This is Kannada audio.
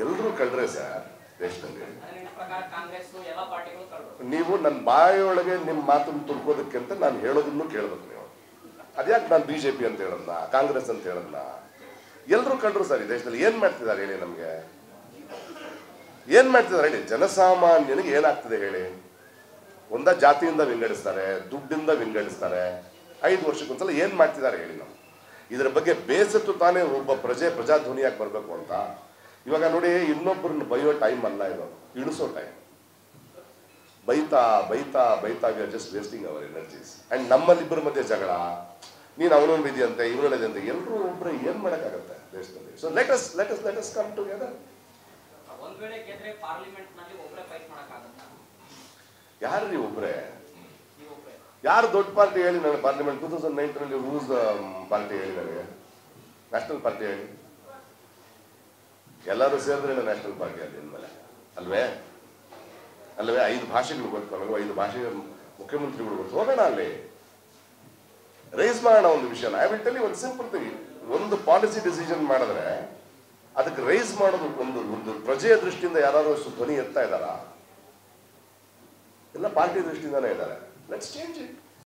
ಎಲ್ಲರೂ ಕಳ್ರೆ ಸರ್ ದೇಶದಲ್ಲಿ. ನೀವು ನನ್ನ ಬಾಯಿಯೊಳಗೆ ನಿಮ್ಮ ಮಾತನ್ನು ತುಳ್ಕೋದಕ್ಕಿಂತ ನಾನು ಹೇಳೋದನ್ನು ಕೇಳಬೇಕು ನೀವು. ಅದ್ಯಾಕೆ ನಾನು ಬಿಜೆಪಿ ಅಂತ ಹೇಳೋದನ್ನ, ಕಾಂಗ್ರೆಸ್ ಅಂತ ಹೇಳೋದನ್ನ? ಎಲ್ಲರೂ ಕಳ್ರು ಸರ್ ಈ ದೇಶದಲ್ಲಿ. ಏನ್ ಮಾಡ್ತಿದ್ದಾರೆ ಹೇಳಿ ನಮ್ಗೆ? ಏನ್ ಮಾಡ್ತಿದ್ದಾರೆ ಹೇಳಿ? ಜನಸಾಮಾನ್ಯನಿಗೆ ಏನಾಗ್ತದೆ ಹೇಳಿ? ಒಂದ ಜಾತಿಯಿಂದ ವಿಂಗಡಿಸ್ತಾರೆ, ದುಡ್ಡಿಂದ ವಿಂಗಡಿಸ್ತಾರೆ. 5 ವರ್ಷಕ್ಕೊಂದ್ಸಲ ಏನ್ ಮಾಡ್ತಿದ್ದಾರೆ ಹೇಳಿ ನಾವು? ಇದರ ಬಗ್ಗೆ ಬೇಸತ್ತು ತಾನೇ ಒಬ್ಬ ಪ್ರಜಾಧ್ವನಿಯಾಗಿ ಬರಬೇಕು ಅಂತ. ಇವಾಗ ನೋಡಿ, ಇನ್ನೊಬ್ಬರನ್ನ ಬೈಯೋ ಟೈಮ್ ಅಲ್ಲ ಇದು, ಇಳಿಸೋ ಟೈಮ್. ಬೈತಾ ಬೈತಾ ಬೈತಾ we are just wasting our energies. And ನಮ್ಮಲ್ಲಿಬ್ಬರ ಮಧ್ಯೆ ಜಗಳ, ನೀನು ಅವನೊಂದು ಇದೆಯಂತೆ ಇವನೊಂದಿದೆ ಅಂತ, ಎಲ್ಲರೂ ಒಬ್ಬರೇ ಏನ್ ಮಾಡೋಕ್ಕಾಗತ್ತೆ ದೇಶದಲ್ಲಿ? So let us come together. ಯಾರ್ರಿ ಒಬ್ರೆ? ಯಾರು ದೊಡ್ಡ ಪಾರ್ಟಿ ಹೇಳಿ ನನಗೆ? ಪಾರ್ಲಿಮೆಂಟ್ 2009 ರೂಸ್ ಪಾರ್ಟಿ ಹೇಳಿ ನನಗೆ. ನ್ಯಾಷನಲ್ ಪಾರ್ಟಿ ಹೇಳಿ. ಎಲ್ಲರೂ ಸೇರಿದ್ರೆ ನ್ಯಾಷನಲ್ ಪಾರ್ಟಿ ಅಲ್ಲಿ ಇನ್ಮೇಲೆ ಅಲ್ವೇ? 5 ಭಾಷೆಗಳು ಗೊತ್ತು ನಮಗೂ, 5 ಭಾಷೆಯ ಮುಖ್ಯಮಂತ್ರಿಗಳು ಗೊತ್ತು. ಹೋಗೋಣ ಅಲ್ಲಿ, ರೈಸ್ ಮಾಡೋಣ ಒಂದು ವಿಷಯನ. ಐ ವಿಲ್ ಟೆಲ್ ಯು ಒಂದು ಸಿಂಪಲ್ ಥಿಂಗ್. ಒಂದು ಪಾಲಿಸಿ ಡಿಸಿಷನ್ ಮಾಡಿದ್ರೆ ಅದಕ್ಕೆ ರೈಸ್ ಮಾಡೋದು ಒಂದು ಪ್ರಜೆಯ ದೃಷ್ಟಿಯಿಂದ ಯಾರು ಧ್ವನಿ ಎತ್ತಾ ಇದ್ದಾರಾ? ಎಲ್ಲ ಪಾರ್ಟಿ ದೃಷ್ಟಿಯಿಂದಾನೇ ಇದ್ದಾರೆ. Let's change it.